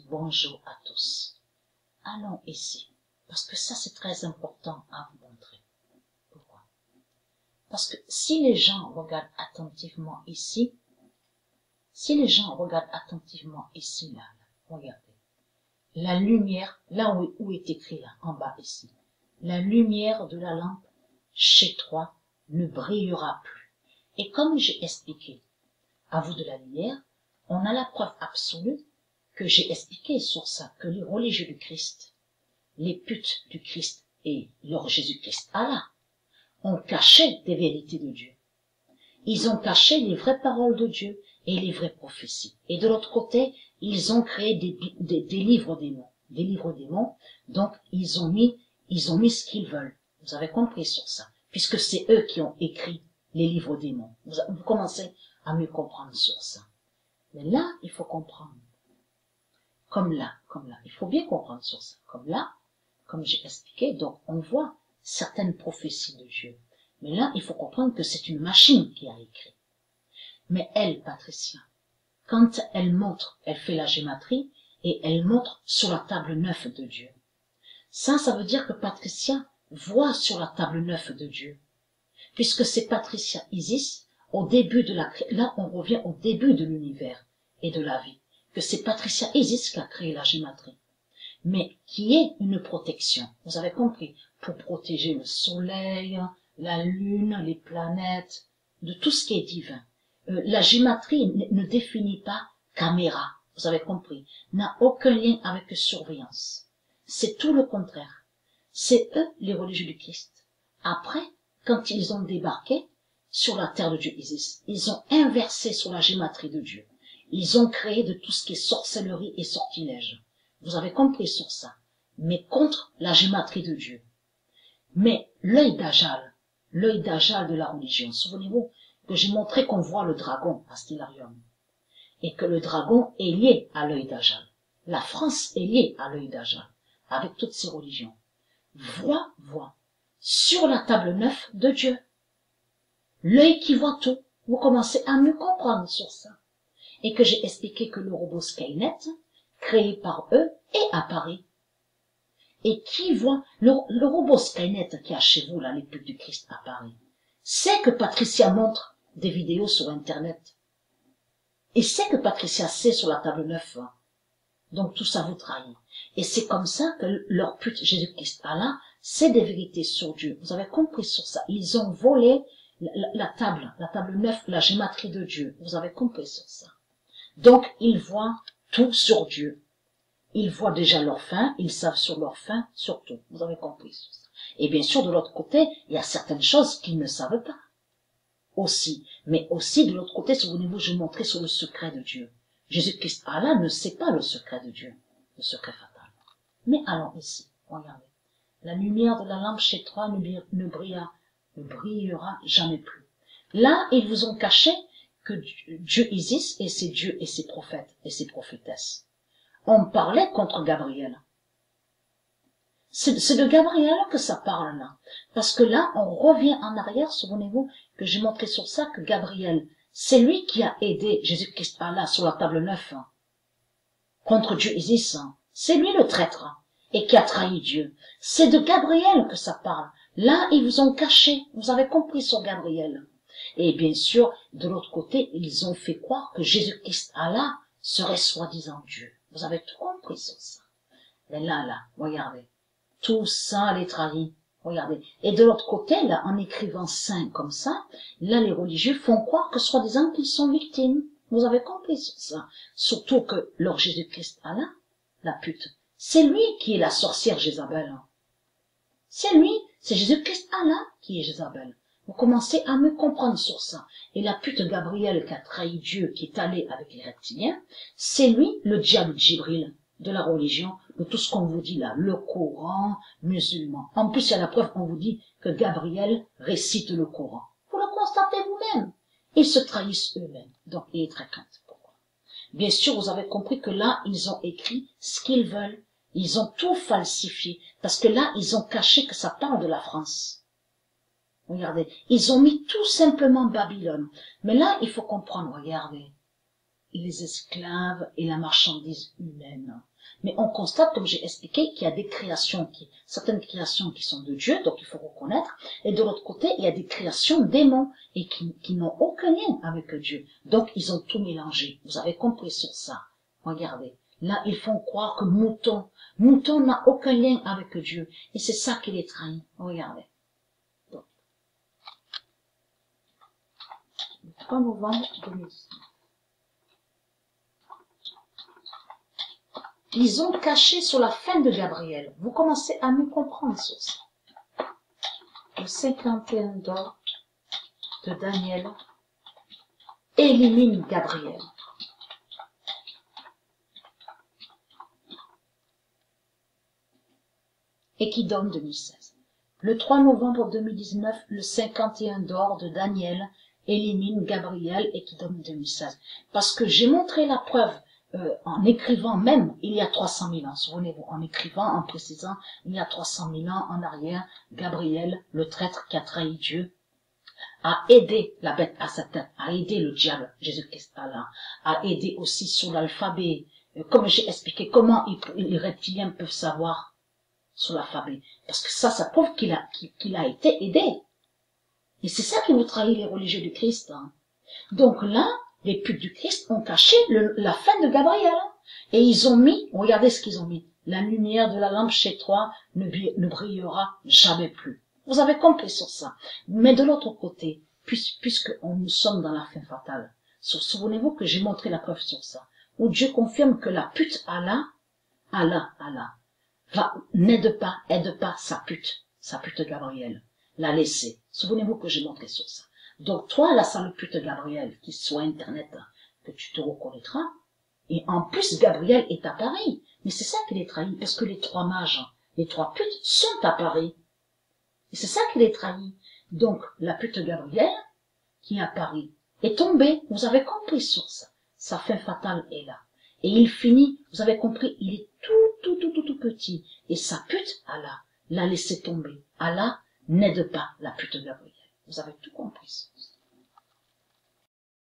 Bonjour à tous. Allons ici, parce que ça c'est très important à vous montrer. Pourquoi? Parce que si les gens regardent attentivement ici, là, regardez, la lumière, là où est écrit là, en bas ici, la lumière de la lampe chez toi ne brillera plus. Et comme j'ai expliqué à vous de la lumière, on a la preuve absolue que j'ai expliqué sur ça, que les religieux du Christ, les putes du Christ et leur Jésus-Christ Allah, ont caché des vérités de Dieu. Ils ont caché les vraies paroles de Dieu et les vraies prophéties. Et de l'autre côté, ils ont créé des livres démons. Donc, ils ont mis ce qu'ils veulent. Vous avez compris sur ça. Puisque c'est eux qui ont écrit les livres démons. Vous commencez à mieux comprendre sur ça. Mais là, il faut comprendre. Comme là, il faut bien comprendre sur ça. Comme là, comme j'ai expliqué, donc on voit certaines prophéties de Dieu. Mais là, il faut comprendre que c'est une machine qui a écrit. Mais elle, Patricia, quand elle montre, elle fait la gématrie et elle montre sur la table 9 de Dieu. Ça veut dire que Patricia voit sur la table 9 de Dieu. Puisque c'est Patricia Isis, au début de là on revient au début de l'univers et de la vie. Que c'est Patricia Isis qui a créé la gématrie, mais qui est une protection. Vous avez compris, pour protéger le soleil, la lune, les planètes, de tout ce qui est divin. La gématrie ne définit pas caméra, vous avez compris, n'a aucun lien avec surveillance. C'est tout le contraire. C'est eux, les religieux du Christ. Après, quand ils ont débarqué sur la terre de Dieu Isis, ils ont inversé sur la gématrie de Dieu. Ils ont créé de tout ce qui est sorcellerie et sortilège. Vous avez compris sur ça. Mais contre la gématrie de Dieu. Mais l'œil d'Ajal de la religion, souvenez-vous que j'ai montré qu'on voit le dragon à Stellarium. Et que le dragon est lié à l'œil d'Ajal. La France est liée à l'œil d'Ajal, avec toutes ces religions. Voit, sur la table 9 de Dieu. L'œil qui voit tout. Vous commencez à me comprendre sur ça. Et que j'ai expliqué que le robot Skynet, créé par eux, est à Paris. Et qui voit le robot Skynet qui a chez vous, là, les putes du Christ à Paris, c'est que Patricia montre des vidéos sur Internet. Et c'est que Patricia sait sur la table 9. Donc tout ça vous trahit. Et c'est comme ça que leur pute Jésus-Christ Allah, c'est des vérités sur Dieu. Vous avez compris sur ça. Ils ont volé la table 9, la gématrie de Dieu. Vous avez compris sur ça. Donc, ils voient tout sur Dieu. Ils voient déjà leur fin, ils savent sur leur fin, sur tout. Vous avez compris sur ça. Et bien sûr, de l'autre côté, il y a certaines choses qu'ils ne savent pas. Aussi. Mais aussi, de l'autre côté, souvenez-vous, je montrais sur le secret de Dieu. Jésus-Christ Allah ne sait pas le secret de Dieu. Le secret fatal. Mais allons ici. Regardez. La lumière de la lampe chez toi ne brillera jamais plus. Là, ils vous ont caché que Dieu Isis et ses dieux et ses prophètes et ses prophétesses. On parlait contre Gabriel. C'est de Gabriel que ça parle là. Parce que là, on revient en arrière, souvenez-vous que j'ai montré sur ça que Gabriel, c'est lui qui a aidé Jésus-Christ Allah sur la table 9 contre Dieu Isis. C'est lui le traître et qui a trahi Dieu. C'est de Gabriel que ça parle. Là, ils vous ont caché. Vous avez compris sur Gabriel. Et bien sûr, de l'autre côté, ils ont fait croire que Jésus-Christ Allah serait soi-disant Dieu. Vous avez tout compris sur ça. Et là, regardez. Tout ça les trahit. Regardez. Et de l'autre côté, là, en écrivant saint comme ça, là, les religieux font croire que soi-disant qu'ils sont victimes. Vous avez compris sur ça. Surtout que leur Jésus-Christ Allah, la pute, c'est lui qui est la sorcière Jézabel. C'est lui, c'est Jésus-Christ Allah qui est Jézabel. Vous commencez à me comprendre sur ça. Et la pute Gabriel qui a trahi Dieu, qui est allée avec les reptiliens, c'est lui, le diable Djibril de la religion, de tout ce qu'on vous dit là, le Coran musulman. En plus, il y a la preuve qu'on vous dit que Gabriel récite le Coran. Vous le constatez vous-même. Ils se trahissent eux-mêmes. Donc, il est très crainte. Pourquoi? Bien sûr, vous avez compris que là, ils ont écrit ce qu'ils veulent. Ils ont tout falsifié. Parce que là, ils ont caché que ça parle de la France. Regardez, ils ont mis tout simplement Babylone. Mais là, il faut comprendre, regardez. les esclaves et la marchandise humaine. Mais on constate, comme j'ai expliqué, qu'il y a des créations, certaines créations qui sont de Dieu, donc il faut reconnaître, et de l'autre côté, il y a des créations démons, et qui n'ont aucun lien avec Dieu. Donc ils ont tout mélangé. Vous avez compris sur ça. Regardez. Là, ils font croire que mouton n'a aucun lien avec Dieu. Et c'est ça qui les trahit. Regardez. Donc, le 3 novembre 2019. Ils ont caché sur la fin de Gabriel. Vous commencez à mieux comprendre sur ça. Le 51 d'or de Daniel élimine Gabriel. Et qui donne 2016. Le 3 novembre 2019, le 51 d'or de Daniel élimine Gabriel et qui donne 2016. Parce que j'ai montré la preuve en écrivant même il y a 300 000 ans, souvenez-vous, en écrivant, en précisant, il y a 300 000 ans en arrière, Gabriel, le traître qui a trahi Dieu, a aidé la bête à sa tête, a aidé le diable, Jésus-Christ Allah, a aidé aussi sur l'alphabet, comme j'ai expliqué comment les reptiliens peuvent savoir sur l'alphabet, parce que ça prouve qu'il a été aidé. Et c'est ça qui vous trahit les religieux du Christ. Hein. Donc là, les putes du Christ ont caché la fin de Gabriel. Et ils ont mis, regardez ce qu'ils ont mis, la lumière de la lampe chez toi ne brillera jamais plus. Vous avez compris sur ça. Mais de l'autre côté, puisque nous sommes dans la fin fatale, souvenez-vous que j'ai montré la preuve sur ça, où Dieu confirme que la pute Allah, aide pas sa pute Gabriel, la laisser. Souvenez-vous que j'ai montré sur ça. Donc toi, la sale pute Gabriel, qui soit Internet, que tu te reconnaîtras, et en plus Gabriel est à Paris. Mais c'est ça qui les trahit, parce que les trois mages, les trois putes sont à Paris. Et c'est ça qui les trahit. Donc la pute Gabriel, qui est à Paris, est tombée. Vous avez compris sur ça. Sa fin fatale est là. Et il finit, vous avez compris, il est tout petit. Et sa pute, Allah, l'a laissé tomber. Allah n'aide pas la pute Gabriel. Vous avez tout compris.